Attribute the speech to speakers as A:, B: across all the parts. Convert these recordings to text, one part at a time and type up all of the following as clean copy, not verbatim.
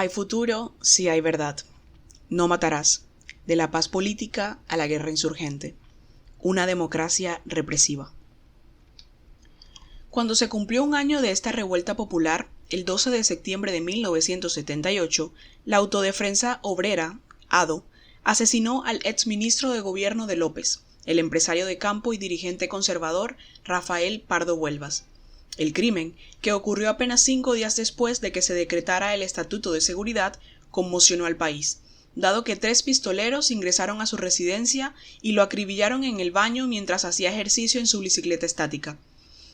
A: Hay futuro si hay verdad. No matarás. De la paz política a la guerra insurgente. Una democracia represiva. Cuando se cumplió un año de esta revuelta popular, el 12 de septiembre de 1978, la Autodefensa Obrera, ADO, asesinó al exministro de gobierno de López, el empresario de campo y dirigente conservador Rafael Pardo Huelvas. El crimen, que ocurrió apenas 5 días después de que se decretara el Estatuto de Seguridad, conmocionó al país, dado que 3 pistoleros ingresaron a su residencia y lo acribillaron en el baño mientras hacía ejercicio en su bicicleta estática.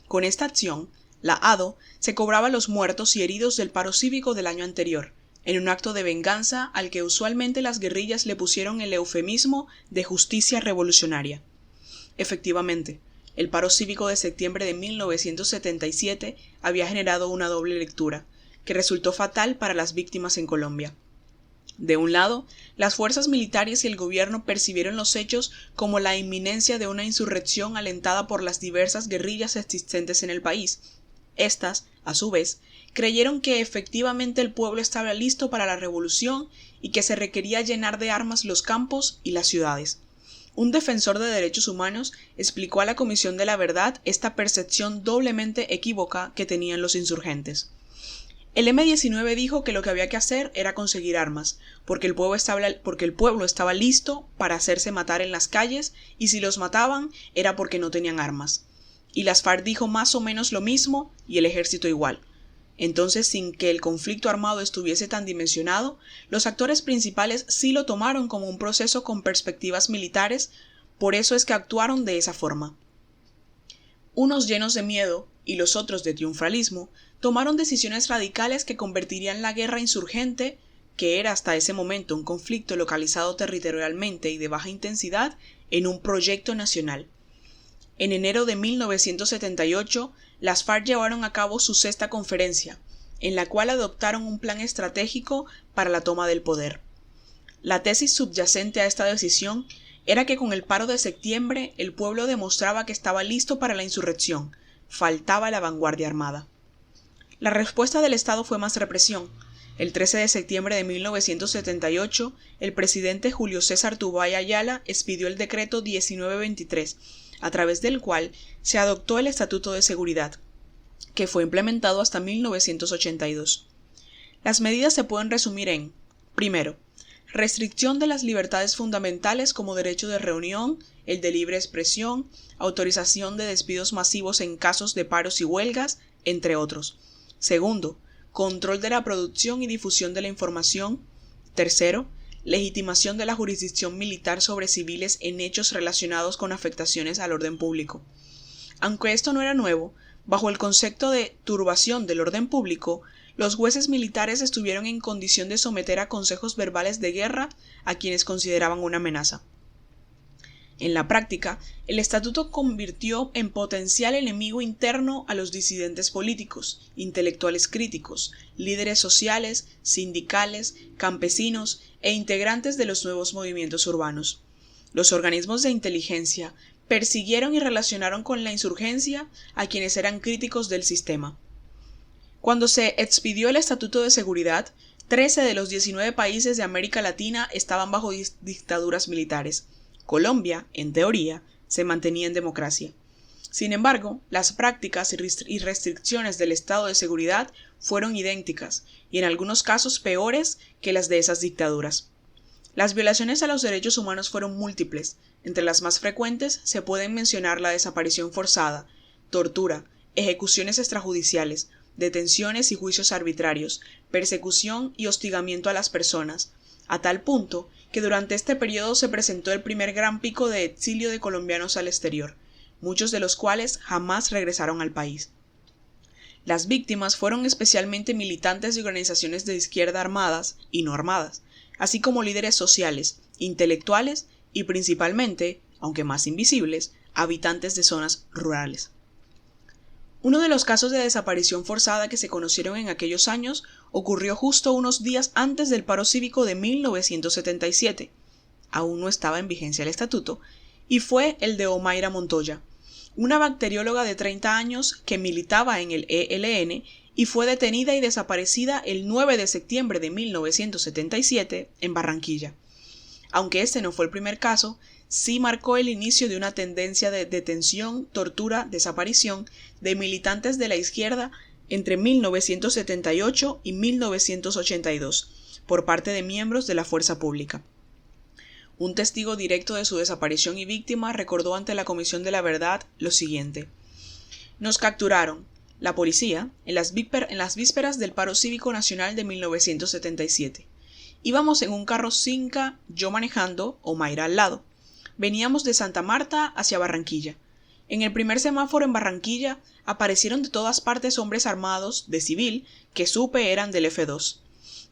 A: Con esta acción, la ADO se cobraba los muertos y heridos del paro cívico del año anterior, en un acto de venganza al que usualmente las guerrillas le pusieron el eufemismo de justicia revolucionaria. Efectivamente, el paro cívico de septiembre de 1977 había generado una doble lectura, que resultó fatal para las víctimas en Colombia. De un lado, las fuerzas militares y el gobierno percibieron los hechos como la inminencia de una insurrección alentada por las diversas guerrillas existentes en el país. Estas, a su vez, creyeron que efectivamente el pueblo estaba listo para la revolución y que se requería llenar de armas los campos y las ciudades. Un defensor de derechos humanos explicó a la Comisión de la Verdad esta percepción doblemente equívoca que tenían los insurgentes. El M-19 dijo que lo que había que hacer era conseguir armas, porque el pueblo estaba listo para hacerse matar en las calles y si los mataban era porque no tenían armas. Y las FARC dijo más o menos lo mismo y el ejército igual. Entonces, sin que el conflicto armado estuviese tan dimensionado, los actores principales sí lo tomaron como un proceso con perspectivas militares, por eso es que actuaron de esa forma. Unos llenos de miedo y los otros de triunfalismo tomaron decisiones radicales que convertirían la guerra insurgente, que era hasta ese momento un conflicto localizado territorialmente y de baja intensidad, en un proyecto nacional. En enero de 1978, las FARC llevaron a cabo su 6ª conferencia, en la cual adoptaron un plan estratégico para la toma del poder. La tesis subyacente a esta decisión era que con el paro de septiembre el pueblo demostraba que estaba listo para la insurrección, faltaba la vanguardia armada. La respuesta del Estado fue más represión. El 13 de septiembre de 1978, el presidente Julio César Turbay Ayala expidió el decreto 1923, a través del cual se adoptó el Estatuto de Seguridad, que fue implementado hasta 1982. Las medidas se pueden resumir en: primero, restricción de las libertades fundamentales como derecho de reunión, el de libre expresión, autorización de despidos masivos en casos de paros y huelgas, entre otros. Segundo, control de la producción y difusión de la información. Tercero, legitimación de la jurisdicción militar sobre civiles en hechos relacionados con afectaciones al orden público. Aunque esto no era nuevo, bajo el concepto de turbación del orden público, los jueces militares estuvieron en condición de someter a consejos verbales de guerra a quienes consideraban una amenaza. En la práctica, el estatuto convirtió en potencial enemigo interno a los disidentes políticos, intelectuales críticos, líderes sociales, sindicales, campesinos e integrantes de los nuevos movimientos urbanos. Los organismos de inteligencia persiguieron y relacionaron con la insurgencia a quienes eran críticos del sistema. Cuando se expidió el Estatuto de Seguridad, 13 de los 19 países de América Latina estaban bajo dictaduras militares. Colombia, en teoría, se mantenía en democracia. Sin embargo, las prácticas y restricciones del estado de seguridad fueron idénticas y en algunos casos peores que las de esas dictaduras. Las violaciones a los derechos humanos fueron múltiples. Entre las más frecuentes se pueden mencionar la desaparición forzada, tortura, ejecuciones extrajudiciales, detenciones y juicios arbitrarios, persecución y hostigamiento a las personas, a tal punto que durante este periodo se presentó el primer gran pico de exilio de colombianos al exterior, muchos de los cuales jamás regresaron al país. Las víctimas fueron especialmente militantes de organizaciones de izquierda armadas y no armadas, así como líderes sociales, intelectuales y principalmente, aunque más invisibles, habitantes de zonas rurales. Uno de los casos de desaparición forzada que se conocieron en aquellos años ocurrió justo unos días antes del paro cívico de 1977. Aún no estaba en vigencia el estatuto, y fue el de Omaira Montoya, una bacterióloga de 30 años que militaba en el ELN y fue detenida y desaparecida el 9 de septiembre de 1977 en Barranquilla. Aunque este no fue el primer caso, sí marcó el inicio de una tendencia de detención, tortura, desaparición de militantes de la izquierda entre 1978 y 1982 por parte de miembros de la fuerza pública. Un testigo directo de su desaparición y víctima recordó ante la Comisión de la Verdad lo siguiente: nos capturaron, la policía, en las vísperas del paro cívico nacional de 1977. Íbamos en un carro Cinca, yo manejando, Omaira al lado. Veníamos de Santa Marta hacia Barranquilla. En el primer semáforo en Barranquilla aparecieron de todas partes hombres armados, de civil, que supe eran del F2.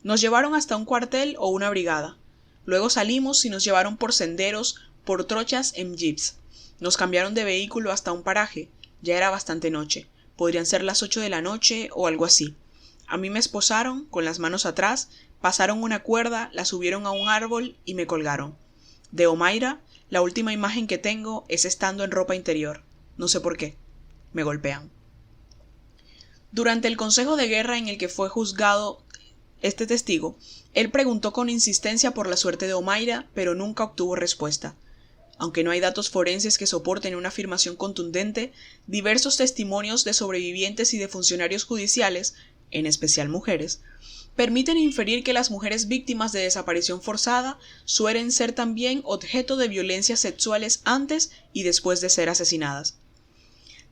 A: Nos llevaron hasta un cuartel o una brigada. Luego salimos y nos llevaron por senderos, por trochas en jeeps. Nos cambiaron de vehículo hasta un paraje. Ya era bastante noche. Podrían ser las 8 de la noche o algo así. A mí me esposaron, con las manos atrás, pasaron una cuerda, la subieron a un árbol y me colgaron. De Omaira, la última imagen que tengo es estando en ropa interior. No sé por qué. Me golpean. Durante el consejo de guerra en el que fue juzgado este testigo, él preguntó con insistencia por la suerte de Omaira, pero nunca obtuvo respuesta. Aunque no hay datos forenses que soporten una afirmación contundente, diversos testimonios de sobrevivientes y de funcionarios judiciales, en especial mujeres, permiten inferir que las mujeres víctimas de desaparición forzada suelen ser también objeto de violencias sexuales antes y después de ser asesinadas.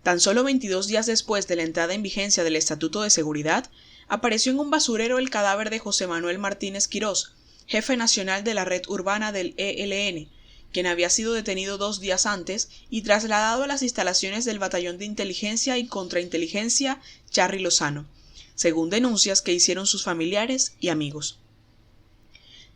A: Tan solo 22 días después de la entrada en vigencia del Estatuto de Seguridad, apareció en un basurero el cadáver de José Manuel Martínez Quirós, jefe nacional de la red urbana del ELN, quien había sido detenido 2 días antes y trasladado a las instalaciones del Batallón de Inteligencia y Contrainteligencia Charry Lozano, según denuncias que hicieron sus familiares y amigos.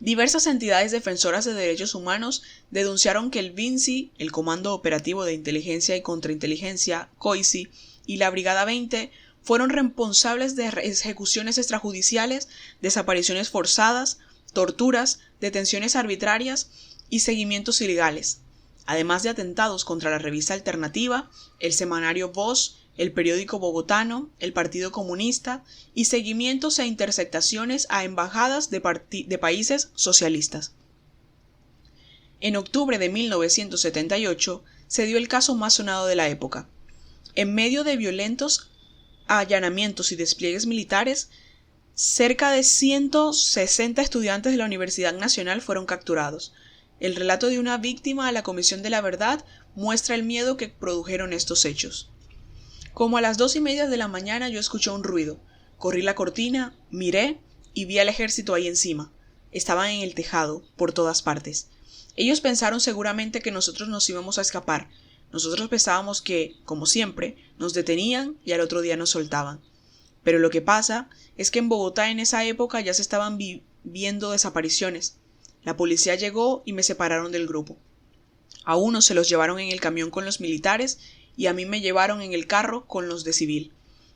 A: Diversas entidades defensoras de derechos humanos denunciaron que el VINCI, el Comando Operativo de Inteligencia y Contrainteligencia, COICI, y la Brigada 20 fueron responsables de ejecuciones extrajudiciales, desapariciones forzadas, torturas, detenciones arbitrarias y seguimientos ilegales, además de atentados contra la revista Alternativa, el semanario Voz, el periódico bogotano, el Partido Comunista y seguimientos e interceptaciones a embajadas de países socialistas. En octubre de 1978 se dio el caso más sonado de la época. En medio de violentos allanamientos y despliegues militares, cerca de 160 estudiantes de la Universidad Nacional fueron capturados. El relato de una víctima a la Comisión de la Verdad muestra el miedo que produjeron estos hechos. Como a las 2:30 de la mañana yo escuché un ruido. Corrí la cortina, miré y vi al ejército ahí encima. Estaban en el tejado, por todas partes. Ellos pensaron seguramente que nosotros nos íbamos a escapar. Nosotros pensábamos que, como siempre, nos detenían y al otro día nos soltaban. Pero lo que pasa es que en Bogotá en esa época ya se estaban viendo desapariciones. La policía llegó y me separaron del grupo. A unos se los llevaron en el camión con los militares y a mí me llevaron en el carro con los de civil.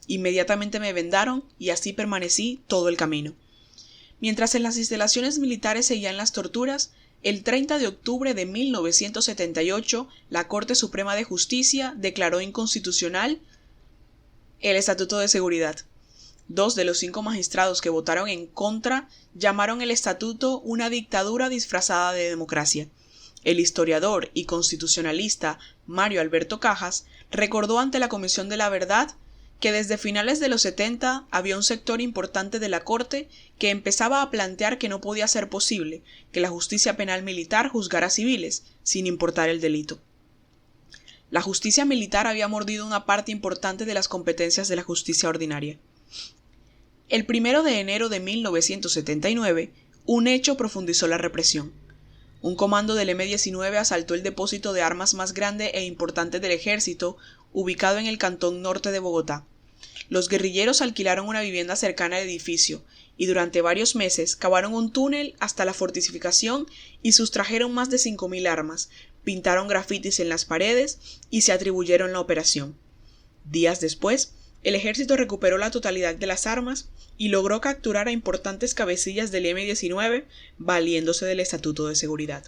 A: Inmediatamente me vendaron y así permanecí todo el camino. Mientras en las instalaciones militares seguían las torturas, el 30 de octubre de 1978 la Corte Suprema de Justicia declaró inconstitucional el Estatuto de Seguridad. 2 de los 5 magistrados que votaron en contra llamaron el estatuto una dictadura disfrazada de democracia. El historiador y constitucionalista Mario Alberto Cajas recordó ante la Comisión de la Verdad que desde finales de los 70 había un sector importante de la Corte que empezaba a plantear que no podía ser posible que la justicia penal militar juzgara civiles, sin importar el delito. La justicia militar había mordido una parte importante de las competencias de la justicia ordinaria. El 1 de enero de 1979, un hecho profundizó la represión. Un comando del M-19 asaltó el depósito de armas más grande e importante del ejército, ubicado en el cantón norte de Bogotá. Los guerrilleros alquilaron una vivienda cercana al edificio y durante varios meses cavaron un túnel hasta la fortificación y sustrajeron más de 5.000 armas, pintaron grafitis en las paredes y se atribuyeron la operación. Días después, el ejército recuperó la totalidad de las armas y logró capturar a importantes cabecillas del M-19 valiéndose del Estatuto de Seguridad.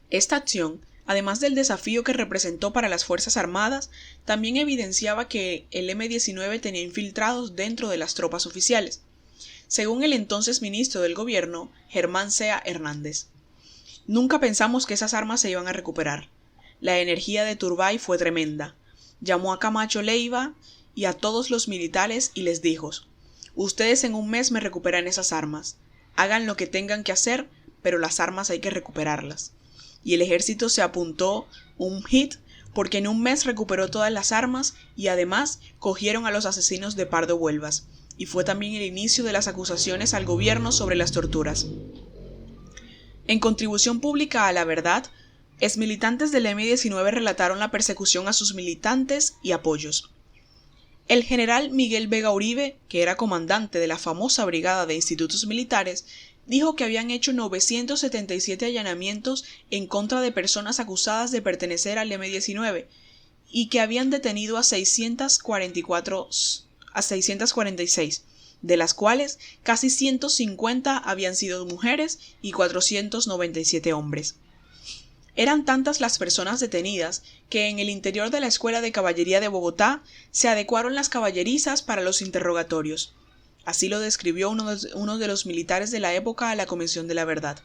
A: Esta acción Además del desafío que representó para las Fuerzas Armadas, también evidenciaba que el M-19 tenía infiltrados dentro de las tropas oficiales, según el entonces ministro del gobierno, Germán Sea Hernández. Nunca pensamos que esas armas se iban a recuperar. La energía de Turbay fue tremenda. Llamó a Camacho Leiva y a todos los militares y les dijo: ustedes en un mes me recuperan esas armas. Hagan lo que tengan que hacer, pero las armas hay que recuperarlas. Y el ejército se apuntó un hit porque en un mes recuperó todas las armas y además cogieron a los asesinos de Pardo Huelvas, y fue también el inicio de las acusaciones al gobierno sobre las torturas. En contribución pública a la verdad, exmilitantes del M-19 relataron la persecución a sus militantes y apoyos. El general Miguel Vega Uribe, que era comandante de la famosa Brigada de Institutos Militares, dijo que habían hecho 977 allanamientos en contra de personas acusadas de pertenecer al M-19 y que habían detenido a 646, de las cuales casi 150 habían sido mujeres y 497 hombres. Eran tantas las personas detenidas que en el interior de la Escuela de Caballería de Bogotá se adecuaron las caballerizas para los interrogatorios. Así lo describió uno de los militares de la época a la Comisión de la Verdad.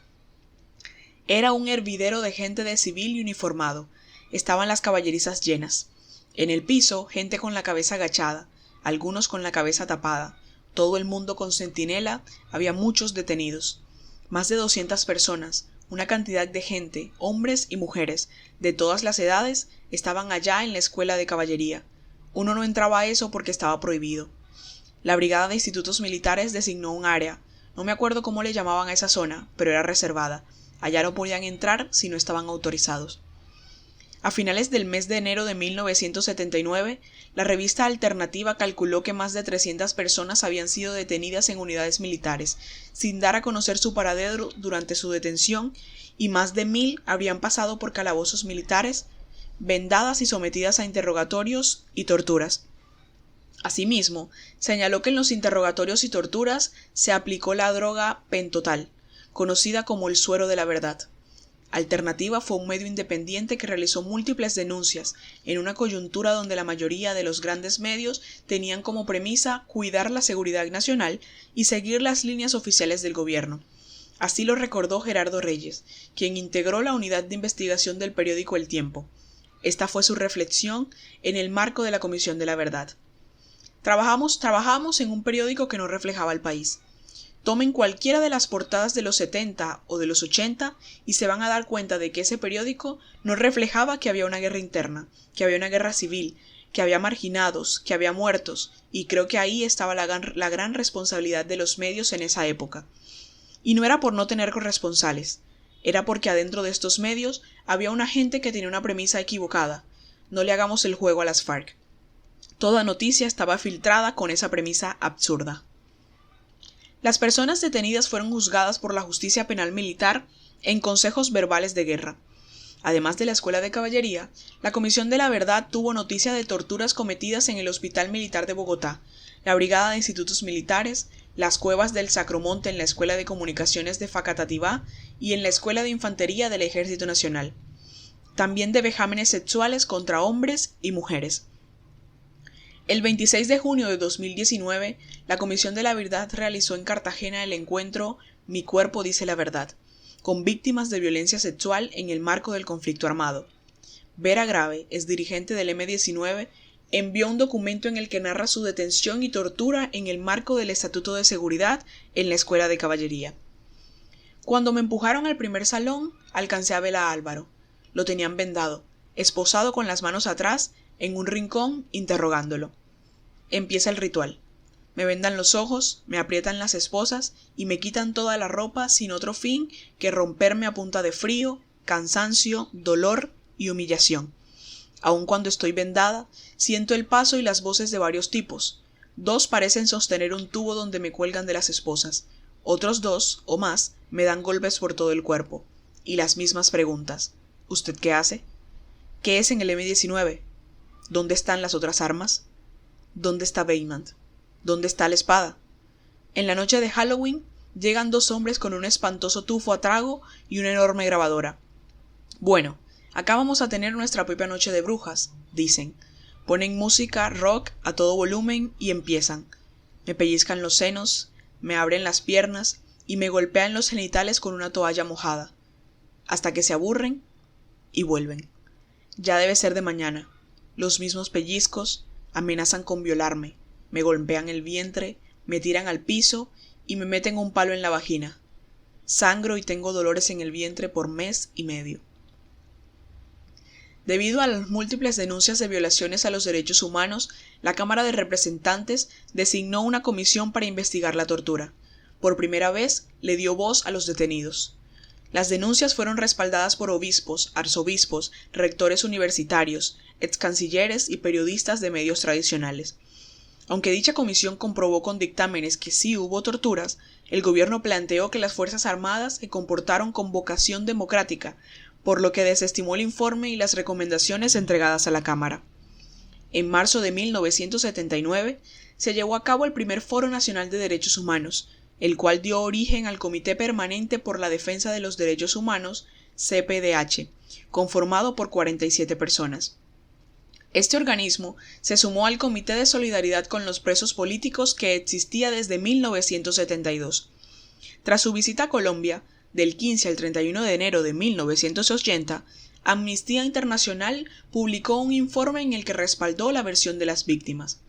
A: Era un hervidero de gente de civil y uniformado. Estaban las caballerizas llenas. En el piso, gente con la cabeza agachada, algunos con la cabeza tapada. Todo el mundo con centinela, había muchos detenidos. Más de 200 personas, una cantidad de gente, hombres y mujeres, de todas las edades, estaban allá en la Escuela de Caballería. Uno no entraba a eso porque estaba prohibido. La Brigada de Institutos Militares designó un área. No me acuerdo cómo le llamaban a esa zona, pero era reservada. Allá no podían entrar si no estaban autorizados. A finales del mes de enero de 1979, la revista Alternativa calculó que más de 300 personas habían sido detenidas en unidades militares, sin dar a conocer su paradero durante su detención, y más de 1000 habrían pasado por calabozos militares, vendadas y sometidas a interrogatorios y torturas. Asimismo, señaló que en los interrogatorios y torturas se aplicó la droga pentotal, conocida como el suero de la verdad. Alternativa fue un medio independiente que realizó múltiples denuncias, en una coyuntura donde la mayoría de los grandes medios tenían como premisa cuidar la seguridad nacional y seguir las líneas oficiales del gobierno. Así lo recordó Gerardo Reyes, quien integró la unidad de investigación del periódico El Tiempo. Esta fue su reflexión en el marco de la Comisión de la Verdad. Trabajamos en un periódico que no reflejaba al país. Tomen cualquiera de las portadas de los 70 o de los 80 y se van a dar cuenta de que ese periódico no reflejaba que había una guerra interna, que había una guerra civil, que había marginados, que había muertos, y creo que ahí estaba la gran responsabilidad de los medios en esa época. Y no era por no tener corresponsales, era porque adentro de estos medios había una gente que tenía una premisa equivocada: no le hagamos el juego a las FARC. Toda noticia estaba filtrada con esa premisa absurda. Las personas detenidas fueron juzgadas por la justicia penal militar en consejos verbales de guerra. Además de la Escuela de Caballería, la Comisión de la Verdad tuvo noticia de torturas cometidas en el Hospital Militar de Bogotá, la Brigada de Institutos Militares, las cuevas del Sacromonte en la Escuela de Comunicaciones de Facatativá y en la Escuela de Infantería del Ejército Nacional. También de vejámenes sexuales contra hombres y mujeres. El 26 de junio de 2019, la Comisión de la Verdad realizó en Cartagena el encuentro Mi Cuerpo Dice la Verdad, con víctimas de violencia sexual en el marco del conflicto armado. Vera Grave, exdirigente del M-19, envió un documento en el que narra su detención y tortura en el marco del Estatuto de Seguridad en la Escuela de Caballería. Cuando me empujaron al primer salón, alcancé a ver a Álvaro. Lo tenían vendado, esposado con las manos atrás, en un rincón, interrogándolo. Empieza el ritual. Me vendan los ojos, me aprietan las esposas y me quitan toda la ropa sin otro fin que romperme a punta de frío, cansancio, dolor y humillación. Aun cuando estoy vendada, siento el paso y las voces de varios tipos. 2 parecen sostener un tubo donde me cuelgan de las esposas. Otros 2, o más, me dan golpes por todo el cuerpo. Y las mismas preguntas. ¿Usted qué hace? ¿Qué es en el M-19? ¿Dónde están las otras armas? ¿Dónde está Weymouth? ¿Dónde está la espada? En la noche de Halloween llegan 2 hombres con un espantoso tufo a trago y una enorme grabadora. Bueno, Acá vamos a tener nuestra propia noche de brujas, dicen. Ponen música rock a todo volumen y empiezan. Me pellizcan los senos, me abren las piernas y me golpean los genitales con una toalla mojada, hasta que se aburren y vuelven. Ya debe ser de mañana. Los mismos pellizcos, amenazan con violarme, me golpean el vientre, me tiran al piso y me meten un palo en la vagina. Sangro y tengo dolores en el vientre por mes y medio. Debido a las múltiples denuncias de violaciones a los derechos humanos, la Cámara de Representantes designó una comisión para investigar la tortura. Por primera vez, le dio voz a los detenidos. Las denuncias fueron respaldadas por obispos, arzobispos, rectores universitarios, excancilleres y periodistas de medios tradicionales. Aunque dicha comisión comprobó con dictámenes que sí hubo torturas, el gobierno planteó que las Fuerzas Armadas se comportaron con vocación democrática, por lo que desestimó el informe y las recomendaciones entregadas a la Cámara. En marzo de 1979 se llevó a cabo el primer Foro Nacional de Derechos Humanos, el cual dio origen al Comité Permanente por la Defensa de los Derechos Humanos, CPDH, conformado por 47 personas. Este organismo se sumó al Comité de Solidaridad con los Presos Políticos que existía desde 1972. Tras su visita a Colombia, del 15 al 31 de enero de 1980, Amnistía Internacional publicó un informe en el que respaldó la versión de las víctimas.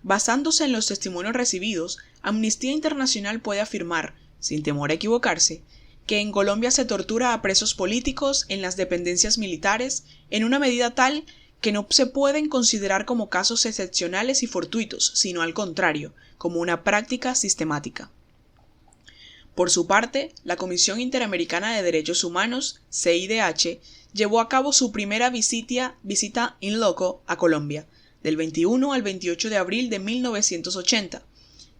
A: Basándose en los testimonios recibidos, Amnistía Internacional puede afirmar, sin temor a equivocarse, que en Colombia se tortura a presos políticos en las dependencias militares en una medida tal que no se pueden considerar como casos excepcionales y fortuitos, sino al contrario, como una práctica sistemática. Por su parte, la Comisión Interamericana de Derechos Humanos, CIDH, llevó a cabo su primera visita in loco a Colombia, del 21 al 28 de abril de 1980.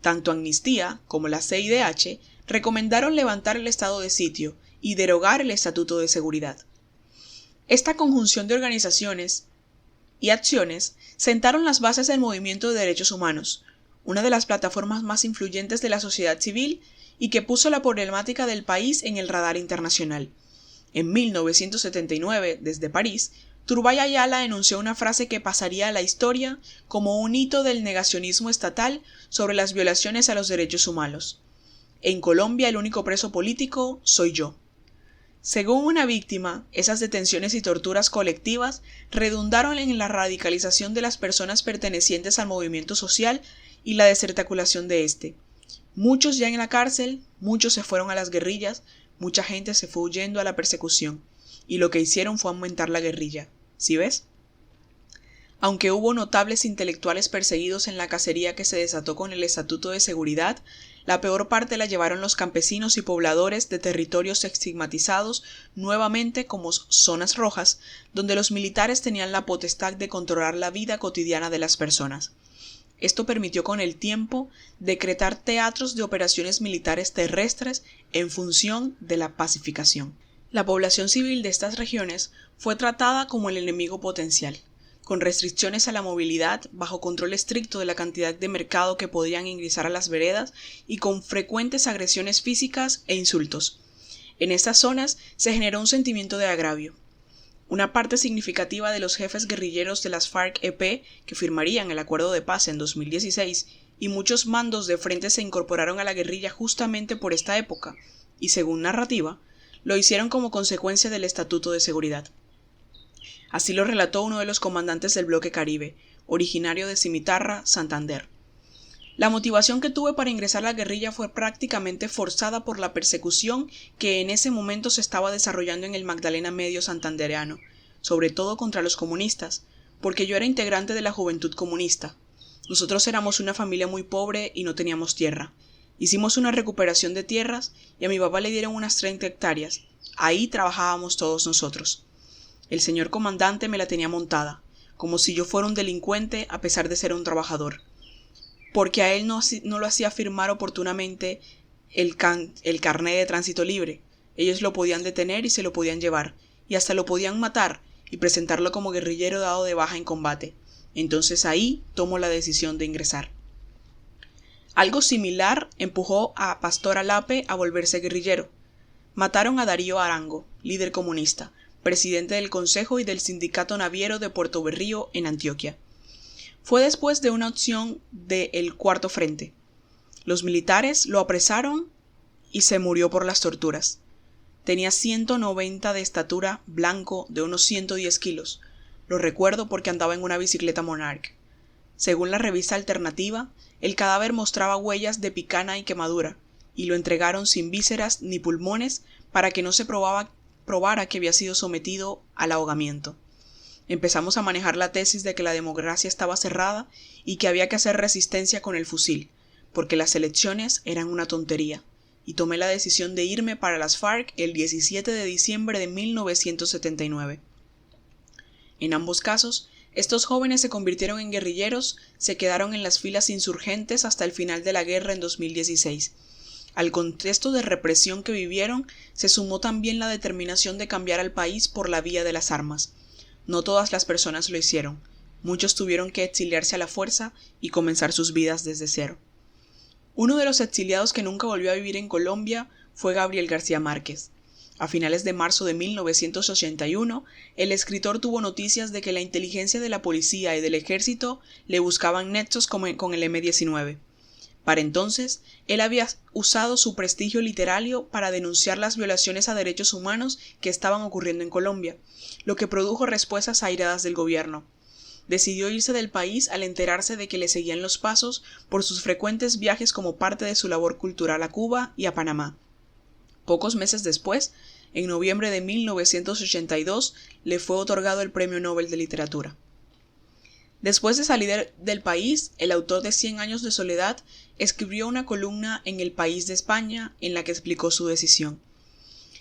A: Tanto Amnistía como la CIDH recomendaron levantar el estado de sitio y derogar el Estatuto de Seguridad. Esta conjunción de organizaciones y acciones sentaron las bases del movimiento de derechos humanos, una de las plataformas más influyentes de la sociedad civil y que puso la problemática del país en el radar internacional. En 1979, desde París, Turbay Ayala enunció una frase que pasaría a la historia como un hito del negacionismo estatal sobre las violaciones a los derechos humanos. En Colombia el único preso político soy yo. Según una víctima, esas detenciones y torturas colectivas redundaron en la radicalización de las personas pertenecientes al movimiento social y la desarticulación de este. Muchos ya en la cárcel, muchos se fueron a las guerrillas, mucha gente se fue huyendo a la persecución, y lo que hicieron fue aumentar la guerrilla. ¿Sí ves? Aunque hubo notables intelectuales perseguidos en la cacería que se desató con el Estatuto de Seguridad, la peor parte la llevaron los campesinos y pobladores de territorios estigmatizados nuevamente como zonas rojas, donde los militares tenían la potestad de controlar la vida cotidiana de las personas. Esto permitió con el tiempo decretar teatros de operaciones militares terrestres en función de la pacificación. La población civil de estas regiones fue tratada como el enemigo potencial, con restricciones a la movilidad, bajo control estricto de la cantidad de mercado que podían ingresar a las veredas y con frecuentes agresiones físicas e insultos. En estas zonas se generó un sentimiento de agravio. Una parte significativa de los jefes guerrilleros de las FARC-EP que firmarían el acuerdo de paz en 2016 y muchos mandos de frente se incorporaron a la guerrilla justamente por esta época y, según narrativa, lo hicieron como consecuencia del Estatuto de Seguridad. Así lo relató uno de los comandantes del bloque Caribe, originario de Cimitarra, Santander. La motivación que tuve para ingresar a la guerrilla fue prácticamente forzada por la persecución que en ese momento se estaba desarrollando en el Magdalena Medio santandereano, sobre todo contra los comunistas, porque yo era integrante de la Juventud Comunista. Nosotros éramos una familia muy pobre y no teníamos tierra. Hicimos una recuperación de tierras y a mi papá le dieron unas 30 hectáreas. Ahí trabajábamos todos nosotros. El señor comandante me la tenía montada, como si yo fuera un delincuente a pesar de ser un trabajador. Porque a él no lo hacía firmar oportunamente el carné de tránsito libre. Ellos lo podían detener y se lo podían llevar, y hasta lo podían matar y presentarlo como guerrillero dado de baja en combate. Entonces ahí tomó la decisión de ingresar. Algo similar empujó a Pastor Alape a volverse guerrillero. Mataron a Darío Arango, líder comunista, presidente del Consejo y del Sindicato Naviero de Puerto Berrío en Antioquia. Fue después de una acción del Cuarto Frente. Los militares lo apresaron y se murió por las torturas. Tenía 190 de estatura, blanco, de unos 110 kilos. Lo recuerdo porque andaba en una bicicleta Monarch. Según la revista Alternativa, el cadáver mostraba huellas de picana y quemadura, y lo entregaron sin vísceras ni pulmones para que no se probara que había sido sometido al ahogamiento. Empezamos a manejar la tesis de que la democracia estaba cerrada y que había que hacer resistencia con el fusil, porque las elecciones eran una tontería, y tomé la decisión de irme para las FARC el 17 de diciembre de 1979. En ambos casos, estos jóvenes se convirtieron en guerrilleros, se quedaron en las filas insurgentes hasta el final de la guerra en 2016. Al contexto de represión que vivieron, se sumó también la determinación de cambiar al país por la vía de las armas. No todas las personas lo hicieron. Muchos tuvieron que exiliarse a la fuerza y comenzar sus vidas desde cero. Uno de los exiliados que nunca volvió a vivir en Colombia fue Gabriel García Márquez. A finales de marzo de 1981, el escritor tuvo noticias de que la inteligencia de la policía y del ejército le buscaban nexos con el M-19. Para entonces, él había usado su prestigio literario para denunciar las violaciones a derechos humanos que estaban ocurriendo en Colombia, lo que produjo respuestas airadas del gobierno. Decidió irse del país al enterarse de que le seguían los pasos por sus frecuentes viajes como parte de su labor cultural a Cuba y a Panamá. Pocos meses después, en noviembre de 1982, le fue otorgado el Premio Nobel de Literatura. Después de salir del país, el autor de 100 años de soledad escribió una columna en El País de España en la que explicó su decisión.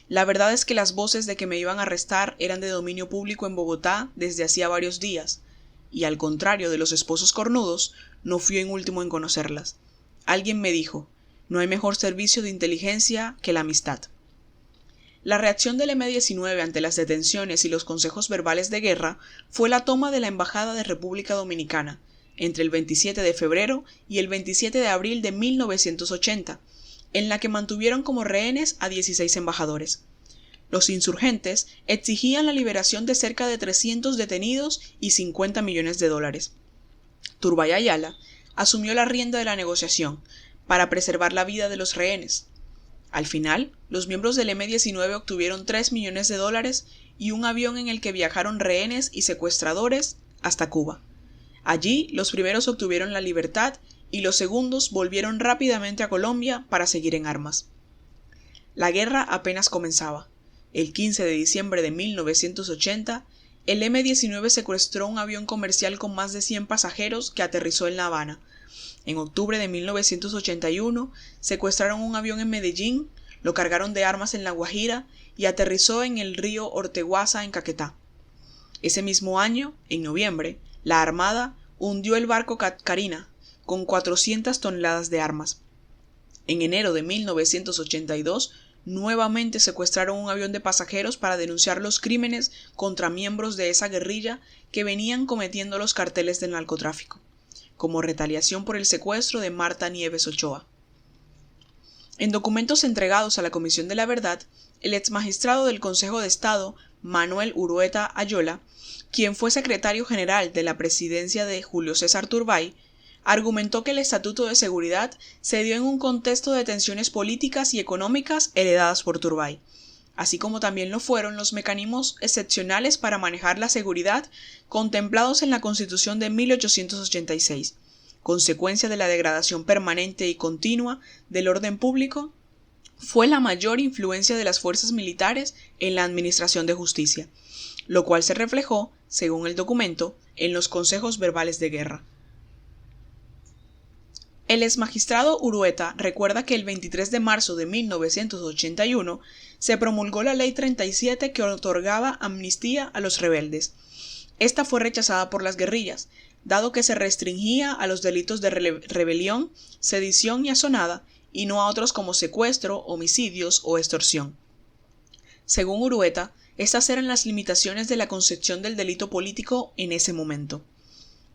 A: La verdad es que las voces de que me iban a arrestar eran de dominio público en Bogotá desde hacía varios días, y al contrario de los esposos cornudos, no fui en último en conocerlas. Alguien me dijo, no hay mejor servicio de inteligencia que la amistad. La reacción del M-19 ante las detenciones y los consejos verbales de guerra fue la toma de la Embajada de República Dominicana, entre el 27 de febrero y el 27 de abril de 1980, en la que mantuvieron como rehenes a 16 embajadores. Los insurgentes exigían la liberación de cerca de 300 detenidos y $50 millones. Turbay Ayala asumió la rienda de la negociación para preservar la vida de los rehenes. Al final, los miembros del M-19 obtuvieron $3 millones y un avión en el que viajaron rehenes y secuestradores hasta Cuba. Allí, los primeros obtuvieron la libertad y los segundos volvieron rápidamente a Colombia para seguir en armas. La guerra apenas comenzaba. El 15 de diciembre de 1980, el M-19 secuestró un avión comercial con más de 100 pasajeros que aterrizó en La Habana. En octubre de 1981, secuestraron un avión en Medellín, lo cargaron de armas en La Guajira y aterrizó en el río Orteguaza en Caquetá. Ese mismo año, en noviembre, la Armada hundió el barco Carina con 400 toneladas de armas. En enero de 1982, nuevamente secuestraron un avión de pasajeros para denunciar los crímenes contra miembros de esa guerrilla que venían cometiendo los carteles del narcotráfico, como retaliación por el secuestro de Marta Nieves Ochoa. En documentos entregados a la Comisión de la Verdad, el exmagistrado del Consejo de Estado, Manuel Urueta Ayola, quien fue secretario general de la presidencia de Julio César Turbay, argumentó que el Estatuto de Seguridad se dio en un contexto de tensiones políticas y económicas heredadas por Turbay, así como también lo fueron los mecanismos excepcionales para manejar la seguridad contemplados en la Constitución de 1886, consecuencia de la degradación permanente y continua del orden público. Fue la mayor influencia de las fuerzas militares en la administración de justicia, lo cual se reflejó, según el documento, en los consejos verbales de guerra. El exmagistrado Urueta recuerda que el 23 de marzo de 1981 se promulgó la Ley 37 que otorgaba amnistía a los rebeldes. Esta fue rechazada por las guerrillas, dado que se restringía a los delitos de rebelión, sedición y asonada, y no a otros como secuestro, homicidios o extorsión. Según Urueta, estas eran las limitaciones de la concepción del delito político en ese momento.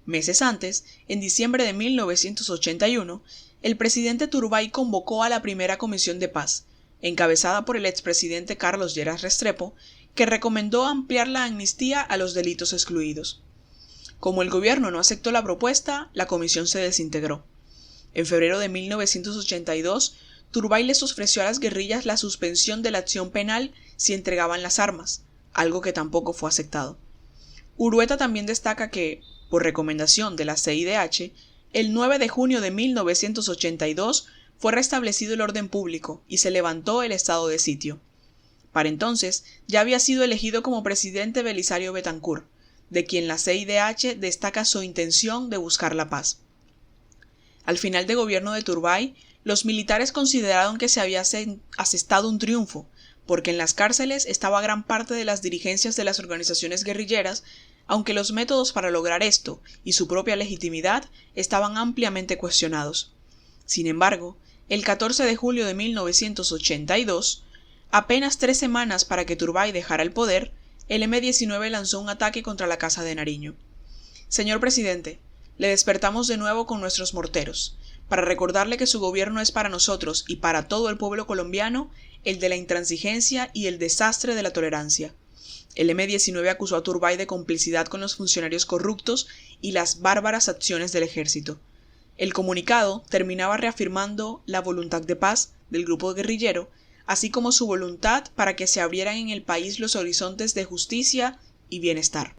A: Meses antes, en diciembre de 1981, el presidente Turbay convocó a la primera Comisión de Paz, encabezada por el expresidente Carlos Lleras Restrepo, que recomendó ampliar la amnistía a los delitos excluidos. Como el gobierno no aceptó la propuesta, la comisión se desintegró. En febrero de 1982, Turbay les ofreció a las guerrillas la suspensión de la acción penal si entregaban las armas, algo que tampoco fue aceptado. Urueta también destaca que, por recomendación de la CIDH, el 9 de junio de 1982 fue restablecido el orden público y se levantó el estado de sitio. Para entonces ya había sido elegido como presidente Belisario Betancur, de quien la CIDH destaca su intención de buscar la paz. Al final del gobierno de Turbay, los militares consideraron que se había asestado un triunfo, porque en las cárceles estaba gran parte de las dirigencias de las organizaciones guerrilleras, aunque los métodos para lograr esto y su propia legitimidad estaban ampliamente cuestionados. Sin embargo, el 14 de julio de 1982, apenas 3 semanas para que Turbay dejara el poder, el M-19 lanzó un ataque contra la Casa de Nariño. Señor presidente, le despertamos de nuevo con nuestros morteros, para recordarle que su gobierno es para nosotros y para todo el pueblo colombiano el de la intransigencia y el desastre de la tolerancia. El M-19 acusó a Turbay de complicidad con los funcionarios corruptos y las bárbaras acciones del ejército. El comunicado terminaba reafirmando la voluntad de paz del grupo guerrillero, así como su voluntad para que se abrieran en el país los horizontes de justicia y bienestar.